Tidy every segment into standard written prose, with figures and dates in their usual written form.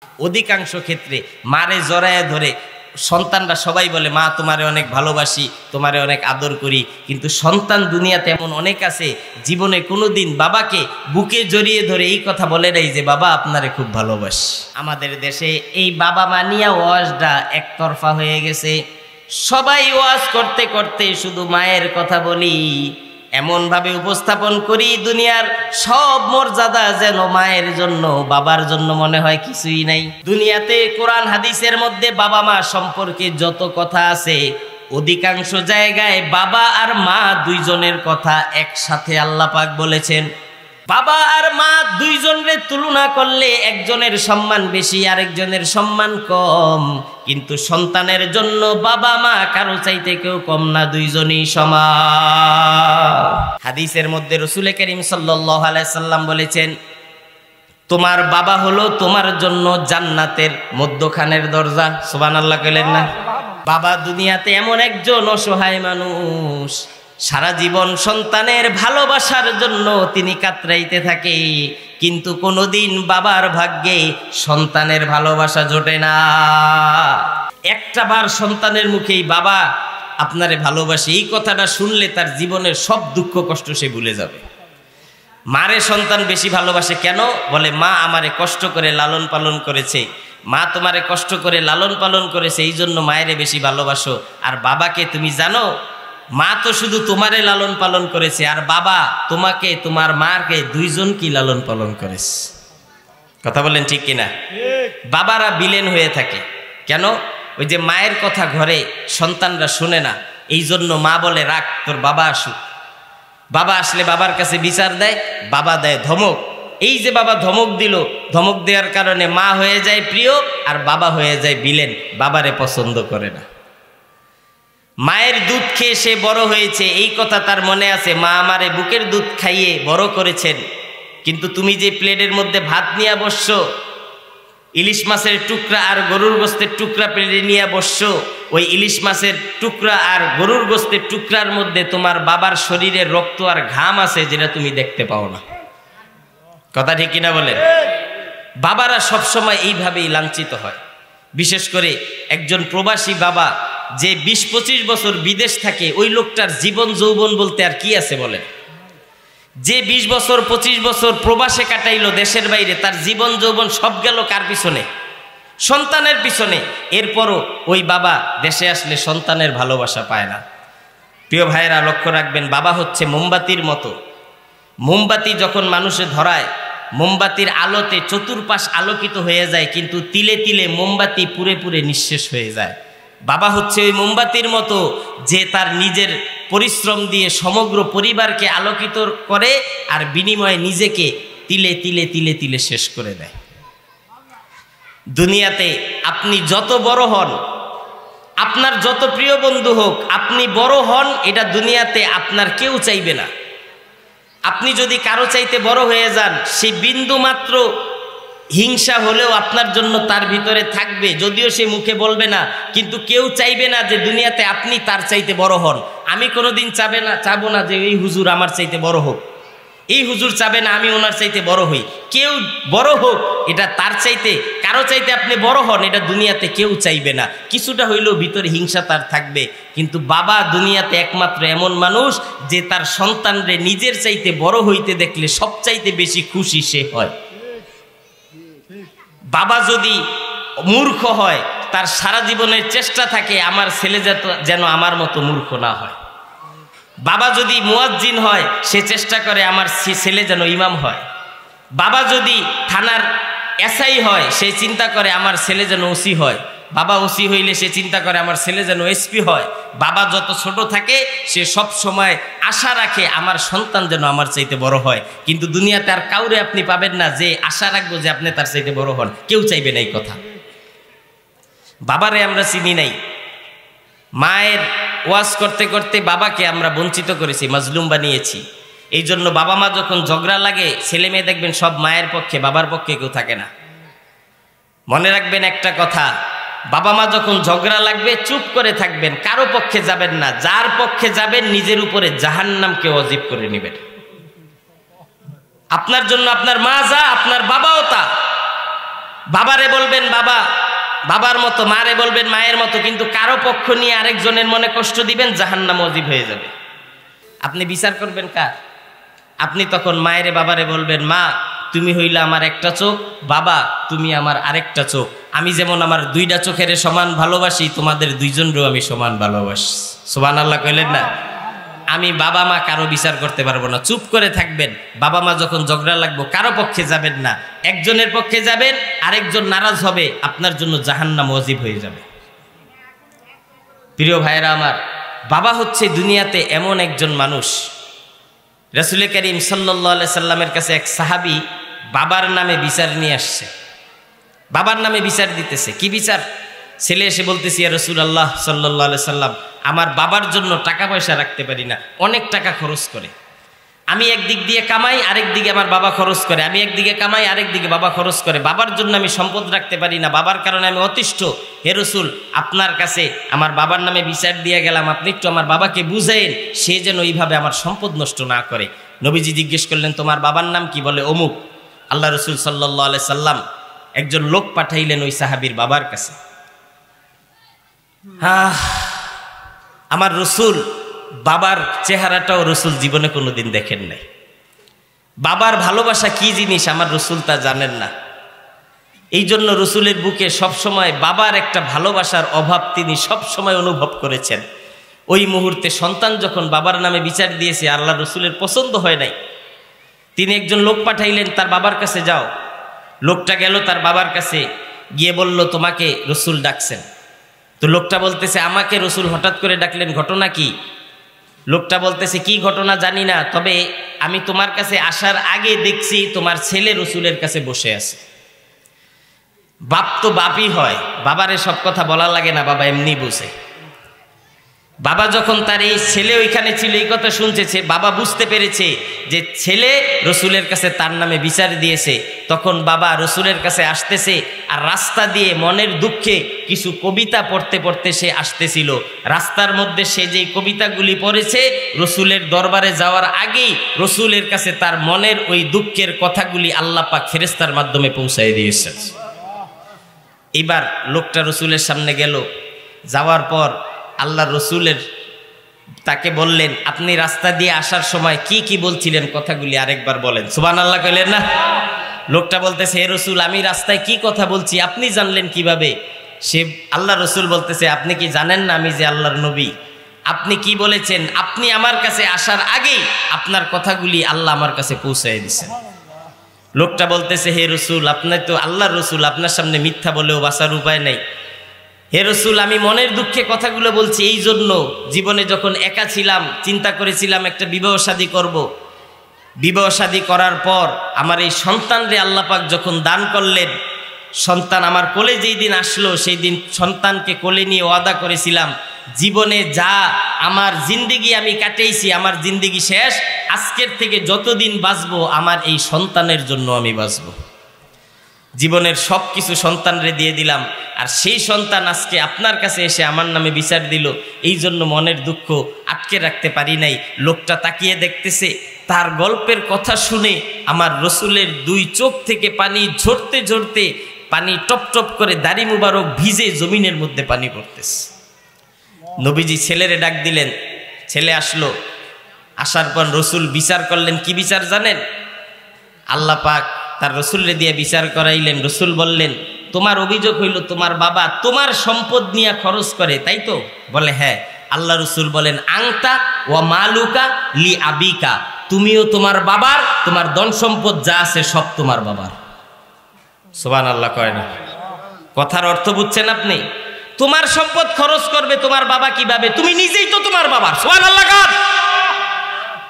অধিকাংশ ক্ষেত্রে মারে জড়ায় ধরে সন্তানরা সবাই বলে মা তোমারে অনেক ভালোবাসি, তোমারে অনেক আদর করি, কিন্তু সন্তান দুনিয়াতে এমন অনেক আছে জীবনে কোনোদিন বাবাকে বুকে জড়িয়ে ধরে এই কথা বলে নাই যে বাবা আপনারে খুব ভালোবাসি। আমাদের দেশে এই বাবা মা নিয়ে ওয়াজটা একতরফা হয়ে গেছে। সবাই ওয়াজ করতে করতে শুধু মায়ের কথা বলি, এমনভাবে উপস্থাপন করি দুনিয়ার সব মর্যাদা যেন মায়ের জন্য, বাবার জন্য মনে হয় কিছুই নাই। দুনিয়াতে কোরআন হাদিসের মধ্যে বাবা মা সম্পর্কে যত কথা আছে, অধিকাংশ জায়গায় বাবা আর মা দুইজনের কথা একসাথে আল্লাহ পাক বলেছেন। বাবা আর মা দুইজনের তুলনা করলে একজনের সম্মান বেশি, আরেকজনের সম্মান কম, কিন্তু সন্তানের জন্য বাবা মা কারো চাইতে কেউ কম না, দুইজনই সমান। হাদিসের মধ্যে রাসূল করিম সাল্লাল্লাহু আলাইহি সাল্লাম বলেছেন, তোমার বাবা হলো তোমার জন্য জান্নাতের মধ্যখানের দরজা। সুবহানাল্লাহ কইলেন না? বাবা দুনিয়াতে এমন একজন অসহায় মানুষ, সারা জীবন সন্তানের ভালোবাসার জন্য তিনি কাতরাইতে থাকে, কিন্তু কোনোদিন বাবার ভাগ্যে সন্তানের ভালোবাসা জোটে না। একটা বার সন্তানের মুখেই বাবা আপনারে ভালোবাসে এই কথাটা শুনলে তার জীবনের সব দুঃখ কষ্ট সে ভুলে যাবে। মারে সন্তান বেশি ভালোবাসে কেন? বলে মা আমারে কষ্ট করে লালন পালন করেছে, মা তোমারে কষ্ট করে লালন পালন করেছে, এই জন্য মায়েরে বেশি ভালোবাসো। আর বাবাকে তুমি জানো, মা তো শুধু তোমারে লালন পালন করেছে, আর বাবা তোমাকে তোমার মাকে দুইজন কি লালন পালন করেছে। কথা বলেন ঠিক কিনা? বাবারা বিলেন হয়ে থাকে কেন? ওই যে মায়ের কথা ঘরে সন্তানরা শুনে না, এই জন্য মা বলে রাখ তোর বাবা আসুক। বাবা আসলে বাবার কাছে বিচার দেয়, বাবা দেয় ধমক। এই যে বাবা ধমক দিল, ধমক দেওয়ার কারণে মা হয়ে যায় প্রিয় আর বাবা হয়ে যায় বিলেন, বাবারে পছন্দ করে না। মায়ের দুধ খেয়ে সে বড় হয়েছে, এই কথা তার মনে আছে, মা আমারে বুকের দুধ খাইয়ে বড় করেছেন, কিন্তু তুমি যে প্লেটের মধ্যে ভাত নিয়ে বসছো, ইলিশ মাছের টুকরা আর গরুর গোস্তের টুকরা প্লেটে নিয়ে বসছো, ওই ইলিশ মাছের টুকরা আর গরুর গোস্তের টুকরার মধ্যে তোমার বাবার শরীরের রক্ত আর ঘাম আছে যেটা তুমি দেখতে পাও না। কথা ঠিক কিনা বলেন? বাবারা সবসময় এইভাবেই লাঞ্ছিত হয়। বিশেষ করে একজন প্রবাসী বাবা যে 20-25 বছর বিদেশ থাকে, ওই লোকটার জীবন যৌবন বলতে আর কি আছে বলেন? যে 20 বছর 25 বছর প্রবাসে কাটাইলো দেশের বাইরে, তার জীবন যৌবন সব গেল কার পিছনে? সন্তানের পিছনে। এরপরও ওই বাবা দেশে আসলে সন্তানের ভালোবাসা পায় না। প্রিয় ভাইয়েরা লক্ষ্য রাখবেন, বাবা হচ্ছে মোমবাতির মতো। মোমবাতি যখন মানুষে ধরায়, মোমবাতির আলোতে চতুর্পাশ আলোকিত হয়ে যায়, কিন্তু তিলে তিলে মোমবাতি পুরে পুরে নিঃশেষ হয়ে যায়। বাবা হচ্ছে ওই মোমবাতির মতো যে তার নিজের পরিশ্রম দিয়ে সমগ্র পরিবারকে আলোকিত করে আর বিনিময়ে নিজেকে তিলে তিলে তিলে তিলে শেষ করে দেয়। দুনিয়াতে আপনি যত বড় হন, আপনার যত প্রিয় বন্ধু হোক, আপনি বড় হন এটা দুনিয়াতে আপনার কেউ চাইবে না। আপনি যদি কারো চাইতে বড় হয়ে যান, সেই বিন্দু মাত্র হিংসা হলেও আপনার জন্য তার ভিতরে থাকবে, যদিও সে মুখে বলবে না, কিন্তু কেউ চাইবে না যে দুনিয়াতে আপনি তার চাইতে বড় হন। আমি কোনোদিন চাবো না যে এই হুজুর আমার চাইতে বড় হোক, এই হুজুর চাবে না আমি ওনার চাইতে বড় হই। কেউ বড় হোক এটা তার চাইতে, কারো চাইতে আপনি বড় হন এটা দুনিয়াতে কেউ চাইবে না। কিছুটা হইলেও ভিতরে হিংসা তার থাকবে, কিন্তু বাবা দুনিয়াতে একমাত্র এমন মানুষ যে তার সন্তানরে নিজের চাইতে বড় হইতে দেখলে সবচাইতে বেশি খুশি সে হয়। বাবা যদি মূর্খ হয়, তার সারা জীবনের চেষ্টা থাকে আমার ছেলে যেন আমার মতো মূর্খ না হয়। বাবা যদি মুয়াজ্জিন হয়, সে চেষ্টা করে আমার ছেলে যেন ইমাম হয়। বাবা যদি থানার এসআই হয়, সে চিন্তা করে আমার ছেলে যেন ওসি হয়। বাবা ওসি হইলে সে চিন্তা করে আমার ছেলে যেন এসপি হয়। বাবা যত ছোট থাকে সে সব সময় আশা রাখে আমার সন্তান যেন আমার চাইতে বড় হয়। কিন্তু দুনিয়াতে আর কাউরে আপনি পাবেন না যে আশা রাখবো যে আপনি তার চাইতে বড় হন, কেউ চাইবে না এই কথা। বাবারে আমরা চিনি নাই। মায়ের ওয়াজ করতে করতে বাবাকে আমরা বঞ্চিত করেছি, মাজলুম বানিয়েছি। এই জন্য বাবা মা যখন ঝগড়া লাগে, ছেলে মেয়ে দেখবেন সব মায়ের পক্ষে, বাবার পক্ষে কেউ থাকে না। মনে রাখবেন একটা কথা, বাবা মা যখন ঝগড়া লাগবে চুপ করে থাকবেন, কারো পক্ষে যাবেন না। যার পক্ষে যাবেন নিজের উপরে জাহান্নামকে ওয়াজিব করে নেবেন। আপনার জন্য আপনার মা যা, আপনার বাবাও তা। বাবারে বলবেন বাবা, বাবার মতো, মারে বলবেন মায়ের মতো, কিন্তু কারো পক্ষ নিয়ে আরেকজনের মনে কষ্ট দিবেন, জাহান্নাম ওয়াজিব হয়ে যাবে। আপনি বিচার করবেন কার? আপনি তখন মায়েরে বাবারে বলবেন, মা তুমি হইলা আমার একটা চোখ, বাবা তুমি আমার আরেকটা চোখ, আমি যেমন আমার দুইটা চোখের সমান ভালোবাসি, তোমাদের দুইজনেরও আমি সমান ভালোবাসি। সুবহানাল্লাহ কইলেন না? আমি বাবা মা কারো বিচার করতে পারবো না, চুপ করে থাকবেন। বাবা মা যখন ঝগড়া লাগবো কারো পক্ষে যাবেন না, একজনের পক্ষে যাবেন, আরেকজন নারাজ হবে, আপনার জন্য জাহান্নাম ওয়াজিব হয়ে যাবে। প্রিয় ভাইরা আমার, বাবা হচ্ছে দুনিয়াতে এমন একজন মানুষ। রাসূল করিম সাল্লাল্লাহু আলাইহি সাল্লামের কাছে এক সাহাবী বাবার নামে বিচার নিয়ে আসছে, বাবার নামে বিচার দিতেছে। কি বিচার? ছেলে এসে বলতেছে, ইয়া রাসূলুল্লাহ সাল্লাল্লাহু আলাইহি সাল্লাম, আমার বাবার জন্য টাকা পয়সা রাখতে পারি না, অনেক টাকা খরচ করে। আমি একদিক দিয়ে কামাই, আরেক দিকে আমার বাবা খরচ করে, আমি একদিকে কামাই, আরেক দিকে বাবা খরচ করে, বাবার জন্য আমি সম্পদ রাখতে পারি না, বাবার কারণে আমি অতিষ্ঠ। হে রাসূল, আপনার কাছে আমার বাবার নামে বিচার দিয়ে গেলাম, আপনি একটু আমার বাবাকে বুঝাইন, সে যেন এইভাবে আমার সম্পদ নষ্ট না করে। নবীজি জিজ্ঞেস করলেন, তোমার বাবার নাম কি? বলে অমুক। আল্লাহ রাসূল সাল্লাল্লাহু আলাইহি সাল্লাম একজন লোক পাঠাইলেন ওই সাহাবীর বাবার কাছে। আমার রসুল বাবার চেহারাটাও রসুল জীবনে কোনোদিন দেখেন নাই। বাবার ভালোবাসা কি জিনিস আমার রসুল তা জানেন না। এই জন্য রসুলের বুকে সবসময় বাবার একটা ভালোবাসার অভাব তিনি সবসময় অনুভব করেছেন। ওই মুহূর্তে সন্তান যখন বাবার নামে বিচার দিয়েছে, আল্লাহ রসুলের পছন্দ হয় নাই। তিনি একজন লোক পাঠাইলেন, তার বাবার কাছে যাও। লোকটা গেল তার বাবার কাছে, গিয়ে বলল, তোমাকে রসুল ডাকছেন। তো লোকটা বলতেছে, আমাকে রসুল হঠাৎ করে ডাকলেন, ঘটনা কি? লোকটা বলতেছে, কি ঘটনা জানি না, তবে আমি তোমার কাছে আসার আগে দেখছি তোমার ছেলে রসুলের কাছে বসে আছে। বাপ তো বাপই হয়, বাবারে সব কথা বলা লাগে না, বাবা এমনি বসে। বাবা যখন তার এই ছেলে ওইখানে ছিল, এই কথা শুনছে, বাবা বুঝতে পেরেছে যে ছেলে রসুলের কাছে তার নামে বিচার দিয়েছে। তখন বাবা রসুলের কাছে আসতেছে, আর রাস্তা দিয়ে মনের দুঃখে কিছু কবিতা পড়তে পড়তে সে আসতেছিল। রাস্তার মধ্যে সে যেই কবিতাগুলি পড়েছে, রসুলের দরবারে যাওয়ার আগেই রসুলের কাছে তার মনের ওই দুঃখের কথাগুলি আল্লাহ পাক ফেরেশতার মাধ্যমে পৌঁছায় দিয়েছেন। এবার লোকটা রসুলের সামনে গেল, যাওয়ার পর আল্লাহ রসুলের তাকে বললেন, আপনি রাস্তা দিয়ে আসার সময় কি কি বলছিলেন কথাগুলি আরেকবার বলেন। সুবহানাল্লাহ কইলেন না? লোকটা বলতেছে, হে রসুল, আমি রাস্তায় কি কথা বলছি আপনি জানলেন কিভাবে? সে আল্লাহ রসুল বলতেছে, আপনি কি জানেন না আমি যে আল্লাহর নবী? আপনি কি বলেছেন? আপনি আমার কাছে আসার আগেই আপনার কথাগুলি আল্লাহ আমার কাছে পৌঁছায় দিয়েছেন। লোকটা বলতেছে, হে রসুল, আপনি তো আল্লাহর রসুল, আপনার সামনে মিথ্যা বলেও বাঁচার উপায় নাই। হে রসুল, আমি মনের দুঃখে কথাগুলো বলছি এই জন্য, জীবনে যখন একা ছিলাম চিন্তা করেছিলাম একটা বিবাহ শাদী করব। বিবাহ শাদী করার পর আমার এই সন্তানরে আল্লাহ পাক যখন দান করলেন, সন্তান আমার কোলে যেই দিন আসলো, সেই দিন সন্তানকে কোলে নিয়ে ওয়াদা করেছিলাম, জীবনে যা আমার জিন্দেগি আমি কাটাইছি, আমার জিন্দেগি শেষ, আজকের থেকে যতদিন বাঁচবো আমার এই সন্তানের জন্য আমি বাঁচবো। জীবনের সব কিছু সন্তানরে দিয়ে দিলাম, আর সেই সন্তান আজকে আপনার কাছে এসে আমার নামে বিচার দিল, এই জন্য মনের দুঃখ আটকে রাখতে পারি নাই। লোকটা তাকিয়ে দেখতেছে, তার গল্পের কথা শুনে আমার রসুলের দুই চোখ থেকে পানি ঝরতে ঝরতে, পানি টপ টপ করে দাড়ি মুবারক ভিজে জমিনের মধ্যে পানি পড়তেছে। নবীজি ছেলেরে ডাক দিলেন, ছেলে আসলো। আসার পর রসুল বিচার করলেন। কি বিচার জানেন? আল্লাহ পাক তার রসুলরে দিয়ে বিচার করাইলেন। রসুল বললেন, তোমার অভিযোগ হইল তোমার বাবা তোমার সম্পদ নিয়ে খরচ করে, তাই তো? বলে হ্যাঁ। আল্লাহ রসুল বলেন, আংতা ওয়া মালুকা লি আবিকা, তুমিও তোমার বাবার, তোমার ধন সম্পদ যা আছে সব তোমার বাবার। সুবহানাল্লাহ কয় না? কথার অর্থ বুঝছেন আপনি? তোমার সম্পদ খরচ করবে তোমার বাবা কিভাবে? তুমি নিজেই তো তোমার বাবার। সুবহানাল্লাহ কর।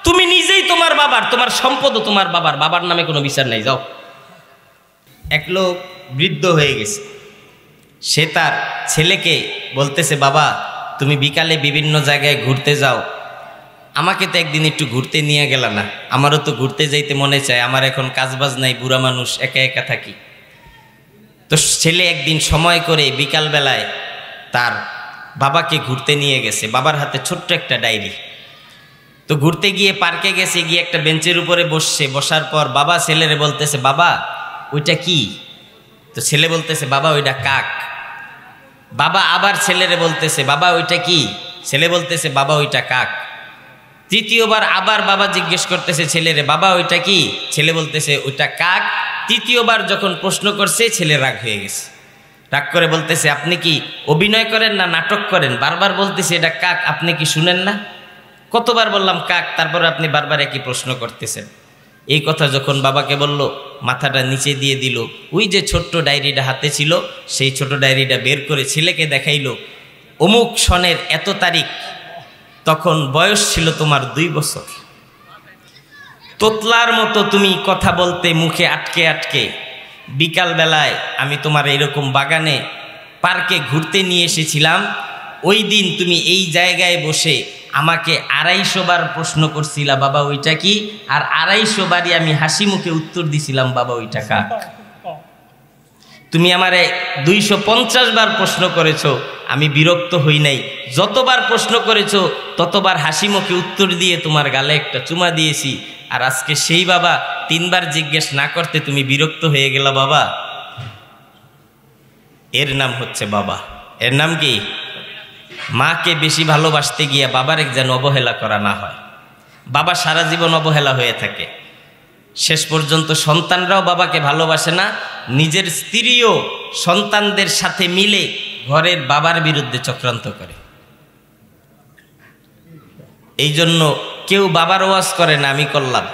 তুমি নিজেই তোমার বাবার, তোমার সম্পদও তোমার বাবার, বাবার নামে কোনো বিচার নাই, যাও। এক লোক বৃদ্ধ হয়ে গেছে, সে তার ছেলেকে বলতেছে, বাবা তুমি বিকালে বিভিন্ন জায়গায় ঘুরতে যাও, আমাকে তো একদিন একটু ঘুরতে নিয়ে গেল না, আমারও তো ঘুরতে যাইতে মনে চায়, আমার এখন কাজবাজ নাই, বুড়া মানুষ, একা একা থাকি। তো ছেলে একদিন সময় করে বিকালবেলায় তার বাবাকে ঘুরতে নিয়ে গেছে, বাবার হাতে ছোট্ট একটা ডায়েরি। তো ঘুরতে গিয়ে পার্কে গেছে, গিয়ে একটা বেঞ্চের উপরে বসছে, বসার পর বাবা ছেলেরে বলতেছে, বাবা ওইটা কি? তো ছেলে বলতেছে বাবা ওইটা কাক। বাবা আবার ছেলেরে বলতেছে বাবা ওইটা কি? ছেলে বলতেছে বাবা ওইটা কাক। তৃতীয়বার আবার বাবা জিজ্ঞেস করতেছে ছেলেরে বাবা ওইটা কি? ছেলে বলতেছে ওইটা কাক। তৃতীয়বার যখন প্রশ্ন করছে ছেলে রাগ হয়ে গেছে, রাগ করে বলতেছে আপনি কি অভিনয় করেন না নাটক করেন? বারবার বলতেছে এটা কাক, আপনি কি শুনেন না? কতবার বললাম কাক, তারপরে আপনি বারবার একই প্রশ্ন করতেছেন। এই কথা যখন বাবাকে বলল, মাথাটা নিচে দিয়ে দিল। ওই যে ছোট্ট ডায়েরিটা হাতে ছিল, সেই ছোট ডায়েরিটা বের করে ছেলেকে দেখাইল। অমুক সনের এত তারিখ, তখন বয়স ছিল তোমার 2 বছর। তোতলার মতো তুমি কথা বলতে মুখে আটকে আটকে। বিকাল বেলায় আমি তোমার এরকম বাগানে পার্কে ঘুরতে নিয়ে এসেছিলাম। ওই দিন তুমি এই জায়গায় বসে আমাকে 250 বার প্রশ্ন করছিলা বাবা ওইটা কি, আর 250 বারই আমি হাসি মুখে উত্তর দিছিলাম বাবা ওইটা কাক। তুমি আমারে 250 বার প্রশ্ন করেছো, আমি বিরক্ত হই নাই। যতবার প্রশ্ন করেছো ততবার হাসি মুখে উত্তর দিয়ে তোমার গালে একটা চুমা দিয়েছি। আর আজকে সেই বাবা 3 বার জিজ্ঞেস না করতে তুমি বিরক্ত হয়ে গেলা বাবা। এর নাম হচ্ছে বাবা। এর নাম কি? মাকে বেশি ভালোবাসতে গিয়া বাবার যেন অবহেলা করা না হয়। বাবা সারা জীবন অবহেলা হয়ে থাকে, শেষ পর্যন্ত সন্তানরাও বাবাকে ভালোবাসে না। নিজের স্ত্রীও সন্তানদের সাথে মিলে ঘরের বাবার বিরুদ্ধে চক্রান্ত করে। এই জন্য কেউ বাবার ওয়াজ করে না, আমি করলাম।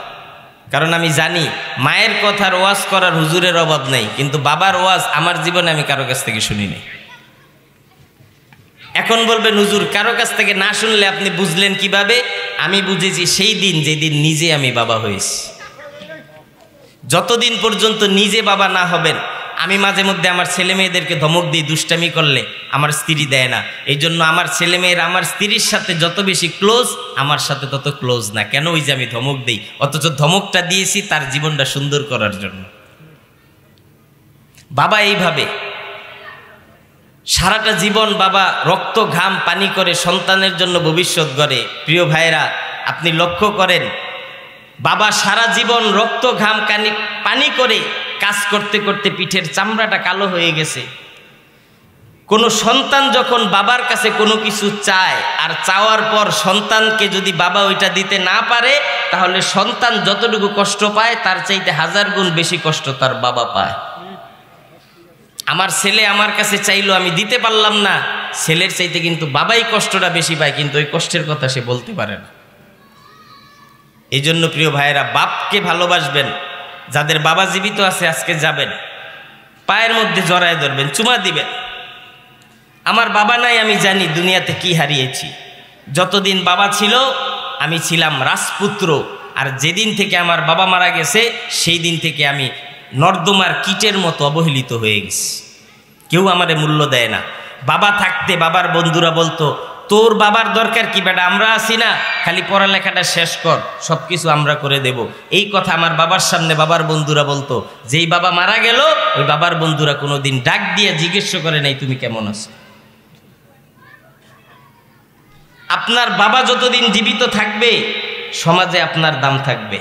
কারণ আমি জানি মায়ের কথার ওয়াজ করার হুজুরের অভাব নেই, কিন্তু বাবার ওয়াজ আমার জীবনে আমি কারো কাছ থেকে শুনি নাই। এখন বলবেন হুজুর কারো কাছ থেকে না শুনলে আপনি বুঝলেন কিভাবে? আমি বুঝেছি সেই দিন যেদিন নিজে আমি বাবা হয়েছি। যতদিন পর্যন্ত নিজে বাবা না হবেন, আমি মাঝে মধ্যে আমার ছেলে মেয়েদেরকে ধমক দিই দুষ্টামি করলে, আমার স্ত্রী দেয় না। এই জন্য আমার ছেলে মেয়েরা আমার স্ত্রীর সাথে যত বেশি ক্লোজ, আমার সাথে তত ক্লোজ না। কেন? ওই যে আমি ধমক দিই, অথচ ধমকটা দিয়েছি তার জীবনটা সুন্দর করার জন্য। বাবা এইভাবে সারাটা জীবন বাবা রক্ত ঘাম পানি করে সন্তানের জন্য ভবিষ্যৎ গড়ে। প্রিয় ভাইরা, আপনি লক্ষ্য করেন, বাবা সারা জীবন রক্ত ঘাম পানি করে কাজ করতে করতে পিঠের চামড়াটা কালো হয়ে গেছে। কোনো সন্তান যখন বাবার কাছে কোনো কিছু চায়, আর চাওয়ার পর সন্তানকে যদি বাবা ওইটা দিতে না পারে, তাহলে সন্তান যতটুকু কষ্ট পায় তার চাইতে 1000 গুণ বেশি কষ্ট তার বাবা পায়। আমার ছেলে আমার কাছে চাইলো, আমি দিতে পারলাম না, ছেলের চাইতে কিন্তু বাবাই কষ্টটা বেশি পায়, কিন্তু ওই কষ্টের কথা সে বলতে পারে না। এই জন্য প্রিয় ভাইয়েরা, বাপকে ভালোবাসবেন। যাদের বাবা জীবিত আছে আজকে যাবেন, পায়ের মধ্যে জড়ায় ধরবেন, চুমা দিবেন। আমার বাবা নাই, আমি জানি দুনিয়াতে কি হারিয়েছি। যতদিন বাবা ছিল আমি ছিলাম রাজপুত্র, আর যেদিন থেকে আমার বাবা মারা গেছে সেই দিন থেকে আমি নর্দমার কীটের মতো অবহেলিত হয়ে গেছি। কেউ আমারে মূল্য দেয় না। বাবা থাকতে বাবার বন্ধুরা বলতো, তোর বাবার দরকার কি বেটা, আমরা আছি না, খালি পড়ালেখাটা শেষ কর, সব কিছু আমরা করে দেব। এই কথা আমার বাবার সামনে বাবার বন্ধুরা বলতো। যেই বাবা মারা গেল, ওই বাবার বন্ধুরা কোনোদিন ডাক দিয়ে জিজ্ঞেস করে নাই তুমি কেমন আছো। আপনার বাবা যতদিন জীবিত থাকবে সমাজে আপনার দাম থাকবে।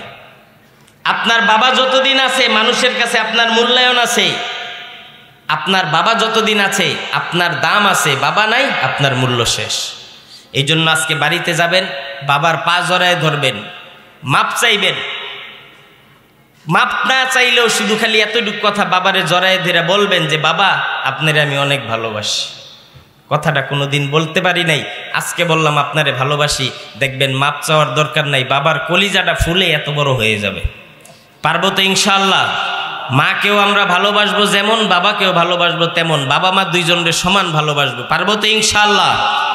আপনার বাবা যতদিন আছে মানুষের কাছে আপনার মূল্যায়ন আছে। আপনার বাবা যতদিন আছে আপনার দাম আছে, বাবা নাই আপনার মূল্য শেষ। এই জন্য আজকে বাড়িতে যাবেন, বাবার পা জড়ায় ধরবেন, মাপ চাইবেন। মাপ না চাইলেও শুধু খালি এতটুকু কথা বাবারে জড়ায় ধরে বলবেন যে বাবা আপনারে আমি অনেক ভালোবাসি। কথাটা কোনোদিন বলতে পারি নাই, আজকে বললাম আপনারে ভালোবাসি। দেখবেন মাপ চাওয়ার দরকার নাই, বাবার কলিজাটা ফুলে এত বড় হয়ে যাবে। পারবো তো ইনশাআল্লাহ? মাকেও আমরা ভালোবাসবো যেমন, বাবাকেও ভালোবাসবো তেমন, বাবা মা দুইজনের সমান ভালোবাসবো। পারবো তো ইনশাআল্লাহ?